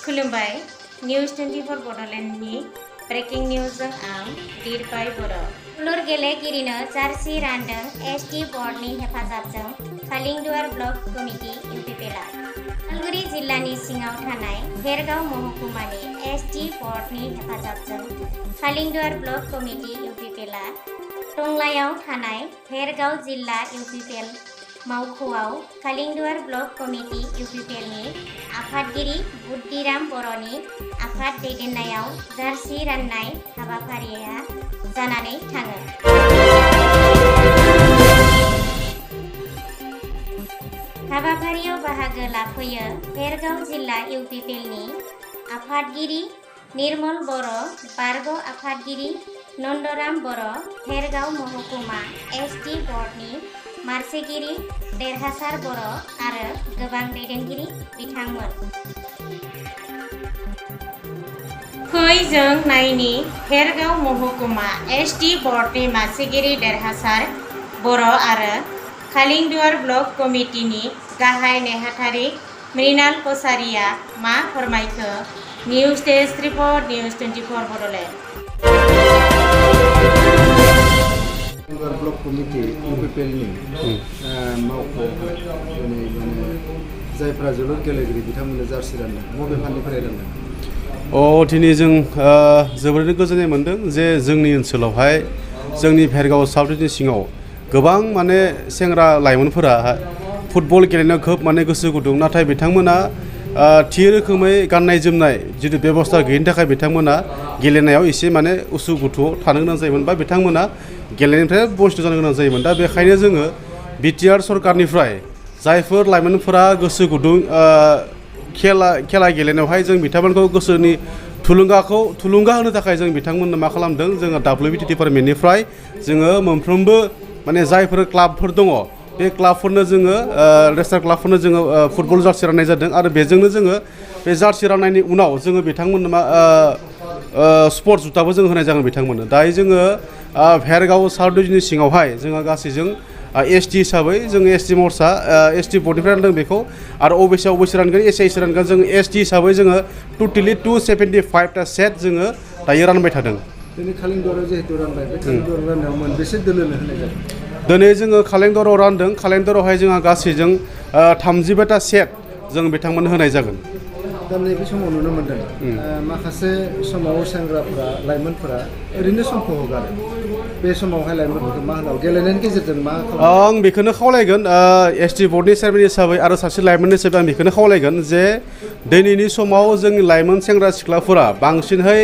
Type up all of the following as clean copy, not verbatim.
खुलुमबाय news 24 बड'लेण्डनि breaking निउजजों आं बिरबाय बर'। जोलुर गेलेगिरिनो जार्सि रानदों एसटि बर्डनि हेफाजाबजों खालिंदुवार ब्लक कमिटि इउपिपिएलआ। उदालगुरि जिल्लानि सिङाव थानाय भेरगाव महकुमानि एसटि बर्डनि हेफाजाबजों खालिंदुवार ब्लक कमिटि इउपिपिएलआ टंलायाव थानाय भेरगाव जिल्ला इउपिपिएल मावख'आव खालिंदुवार ब्लक कमिटि इउपिपिएलनि आफादगिरि बुद्दिराम बर'नि आफाद दैदेननायाव जार्सि राननाय हाबाफारिया जानानै थाङो। हाबाफारियाव बाहागो लाफैयो भेरगाव जिल्ला इउपिपिएलनि आफादगिरि निर्मल बर', बारग' आफादगिरि नन्दराम बर', भेरगाव महकुमा एसटि बर्डनि मारसेगिरि देरहासार बर' आरो गोबां दैदेनगिरि बिथांमोन। फै जों नायनि भेरगाव महकुमा एसटि बर्डनि मारसेगिरि देरहासार बर' आरो खालिंदुवार ब्लक कमिटिनि गाहाय नेहाथारि मृणाल कछारिया मा फोरमायखो। News desk report news 24 Bodoland. Block committee इउपिपिएलनि मावख'आव जायफ्रा जोलुर गेलेगिरि बिथांमोननो जार्सि रानदों बबे फान्डनिफ्राय रानदों? दिनै जों जोबोरैनो गोजोननाय मोन्दों जे जोंनि ओनसोलावहाय जोंनि भेरगाव साउथ इस्टनि सिङाव गोबां सेंग्रा लाइमोनफोरा फुटबल गेलेनायाव खोब गोसो गुदुं, नाथाय बिथांमोना थि रोखोमै गाननाय जोमनाय जिथु बेबस्था गैयिनि थाखाय बिथांमोना गेलेनायाव एसे उसु गुथुआव थानो गोनां जायोमोन बा बिथांमोना गेलेनायनिफ्राय बन्सित जानो गोनां जायोमोन। दा बेखायनो जोङो बिटिआर सरकारनिफ्राय जायफोर लाइमोनफोरा गोसो गुदुं खेला गेलेनायावहाय जों बिथांमोनखौ गोसोनि थुलुंगा होनो थाखाय जों बिथांमोननो मा खालामदों, जोङो WBT डिपार्टमेन्टनिफ्राय जोङो मोनफ्रोमबो जायफोर क्लाबफोर दङ बे क्लाबफोरनो जोङो रेजिस्टार क्लाबफोरनो जोङो फुटबल जार्सि राननाय जादों आरो बेजोंनो जोङो बे जार्सि राननायनि उनाव जोङो बिथांमोननो स्पर्ट्स जुथाबो जों होनाय जागोन बिथांमोननो। दायो जोङो भेरगाव साउथ इस्टनि सिङावहाय जोङो गासैजों एसटि हिसाबै जोङो एसटि मर्चा एसटि बर्डनिफ्राय रानदों बेखौ आरो अबिसिआ अबिसि रानगोन एससि रानगोन। जोङो एसटि हिसाबै जोङो टटेलि 275टा सेट जोङो दायो रानबाय थादों। दिनै खालिंदुवाराव जिहेतु रानबाय बे खालिंदुवार राननायाव मोनबेसे दोलोनो होनाय जादों? दिनै जोङो खालिंदुवाराव रानदों, खालिंदुवारावहाय जोंहा गासैजों 32टा सेट जों बिथांमोननो होनाय जागोन। दा नैबे समाव नुनो मोन्दों माखासे समाव सेंग्राफोरा लाइमोनफोरा ओरैनो समखौ हगारो, बे समावहाय लाइमोनफोरखौ मा होनांगौ, गेलेनायनि गेजेरजों मा खालामो? आं बेखौनो खावलायगोन एसटि बर्डनि चेयारमेन हिसाबै आरो सासे लाइमोन हिसाबै आं बेखौनो खावलायगोन जे दिनैनि समाव जोंनि लाइमोन सेंग्रा सिख्लाफोरा बांसिनहै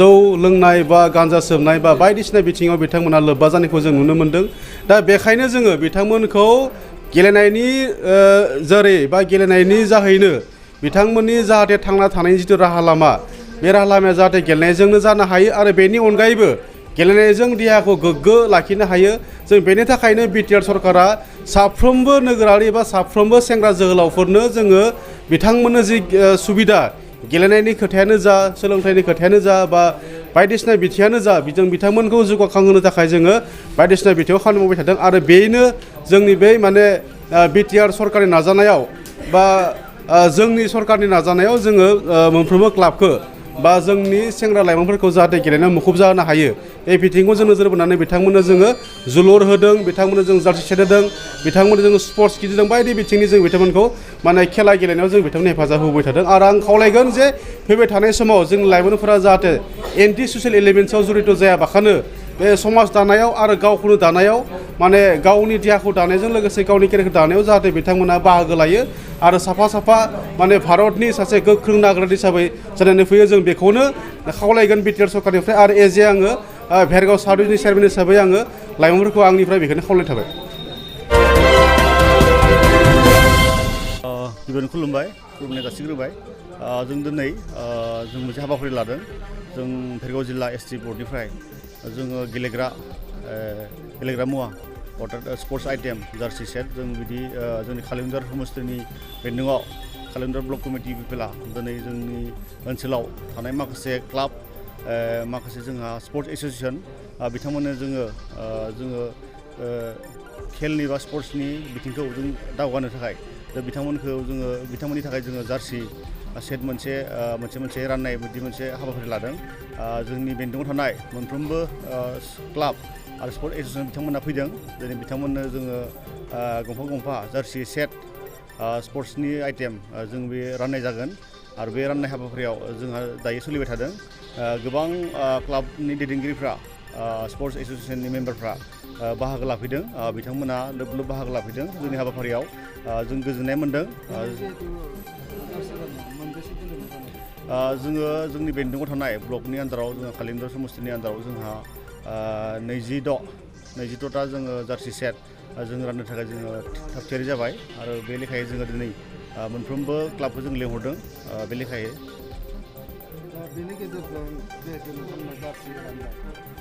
जौ लोंनाय बा गान्जा सोबनाय बा बायदिसिना बिथिङाव बिथांमोना लोब्बा जानायखौ जों नुनो मोन्दों। दा बेखायनो जोङो बिथांमोनखौ गेलेनायनि जोरै बा गेलेनायनि जाहैनो बिथांमोननि जाहाथे थांना थानायनि जिथु राहा लामा, बे राहा लामाया जाहाथे गेलेनायजोंनो जानो हायो आरो बेनि अनगायैबो गेलेनायजों देहाखौ गोग्गो लाखिनो हायो। जों बेनि थाखायनो बिटिआर सरकारा साफ्रोमबो नोगोरारि बा साफ्रोमबो सेंग्रा जोहोलावफोरनो जोङो बिथांमोननो जि सुबिदा गेलेनायनि खोथायानो जा, सोलोंथाइनि खोथायानो जा बा बायदिसिना बिथिङानो जा, जों बिथांमोनखौ जौगाखांहोनो थाखाय जोङो बायदिसिना बिथिङाव खामानि मावबाय थादों आरो बेनो जोंनि बे बिटिआर सरकारनि नाजानायाव बा जोंनि सरकारनि नाजानायाव जोङो मोनफ्रोमबो क्लाबखौ बा जोंनि सेंग्रा लाइमोनफोरखौ जाहाथे गेलेनायाव मुखुब जानो हायो बे बिथिंखौ जों नोजोर बोनानै बिथांमोननो जोङो जोलुर होदों, बिथांमोननो जों जार्सि सेट होदों, बिथांमोननो जोङो स्पर्ट्स किट होदों, बायदि बिथिंनि जों बिथांमोनखौ खेला गेलेनायाव जों बिथांमोननो हेफाजाब होबाय थादों। आरो आं खावलायगोन जे फैबाय थानाय समाव जोंनि लाइमोनफोरा जाहाथे एन्टि ससियेल एलिमेन्ट्सआव जड़ित जायाबाखानो बे समाज दानायाव आरो गावखौनो दानायाव गावनि देहाखौ दानायजों लोगोसे गावनि केरियारखौ दानायाव जाहाथे बिथांमोना बाहागो लायो आरो साफा साफा भारतनि सासे गोख्रों नागरिक हिसाबै जानानै फैयो। जों बेखौनो खावलायगोन बिटिआर सरकारनिफ्राय आरो एज ए आङो भेरगाव साउथ इस्टनि चेयारमेन हिसाबै आङो लाइमोनफोरखौ आंनिफ्राय बेखौनो खावलायनाय थाबाय। गिबियावनो खुलुमबाय जासिग्रोबाय। जों दिनै जों मोनसे हाबाफारि लादों। जों भेरगाव जिल्ला एसटि बर्डनिफ्राय जोङो गेलेग्रा मुवा अर्थात स्पर्ट्स आइटेम जार्सि सेट जों बिदि जोंनि खालिंदुवार समस्तिनि बेन्दोङाव खालिंदुवार ब्लक कमिटि इउपिपिएलआ दिनै जोंनि ओनसोलाव थानाय माखासे क्लाब, माखासे जोंहा स्पर्ट्स एस'सिएसन बिथांमोननो जोङो खेलनि बा स्पर्ट्सनि बिथिंखौ जों दावगानो थाखाय बिथांमोननि थाखाय जोङो जार्सि सेट मोनसे राननाय बिदि मोनसे हाबाफारि लादों जोंनि बेन्दोङाव थानाय मोनफ्रोमबो क्लाब आरो स्पर्ट एस'सियेसन बिथांमोना फैदों दिनै बिथांमोननो जोङो गंफा जार्सि सेट स्पर्ट्सनि आइटेम जों बे राननाय जागोन आरो बे राननाय हाबाफारियाव जोंहा दायो सोलिबाय थादों गोबां क्लाबनि दैदेनगिरिफ्रा स्पर्ट्स एस'सियेसननि मेम्बारफ्रा बाहागो लाफैदों बिथांमोना लोब बाहागो लाफैदों जोंनि हाबाफारियाव जों गोजोननाय मोन्दों जोङो जोंनि बेन्दोङाव थानाय ब्लकनि आन्दाराव जोंहा कालिंदर समस्तिनि आन्दाराव जोंहा 22ता जोङो जार्सि सेट जों राननो थाखाय जोङो थाग थियारि जाबाय आरो बे लेखायै जोङो दिनै मोनफ्रोमबो क्लाबखौ जों लेंहरदों बे लेखायै बेनि गेजेरजों जिहेतु नोंथांमोना जार्सि राननाय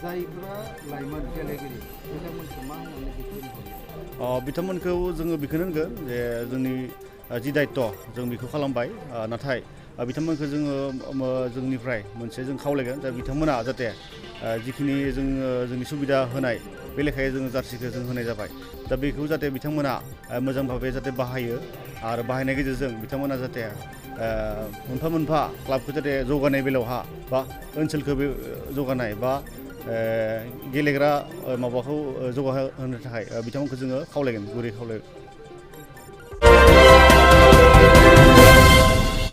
जायफोरा लाइमोन गेलेगिरि बिथांमोनखौ मा होननानै बिथोन बिथांमोनखौ जोङो बेखौनो होनगोन जे जोंनि जि दायित्व जों बेखौ खालामबाय नाथाय बिथांमोनखौ जोंनिफ्राय मोनसे जों खावलायगोन दा बिथांमोना जाहाथे जिखिनि जोंनि सुबिदा होनाय बे लेखायै जोङो जार्सिखौ जों होनाय जाबाय दा बेखौ जाहाथे बिथांमोना मोजां भाबै जाहाथे बाहायो आरो बाहायनाय गेजेरजों बिथांमोना जाहाथे मोनफा क्लाबखौ जाहाथे जौगानाय बेलायावहा बा ओनसोलखौ बे जौगानाय बा गेलेग्रा माबाखौ जौगाहोनो थाखाय बिथांमोनखौ जोङो खावलायगोन गुरै खावलायगोन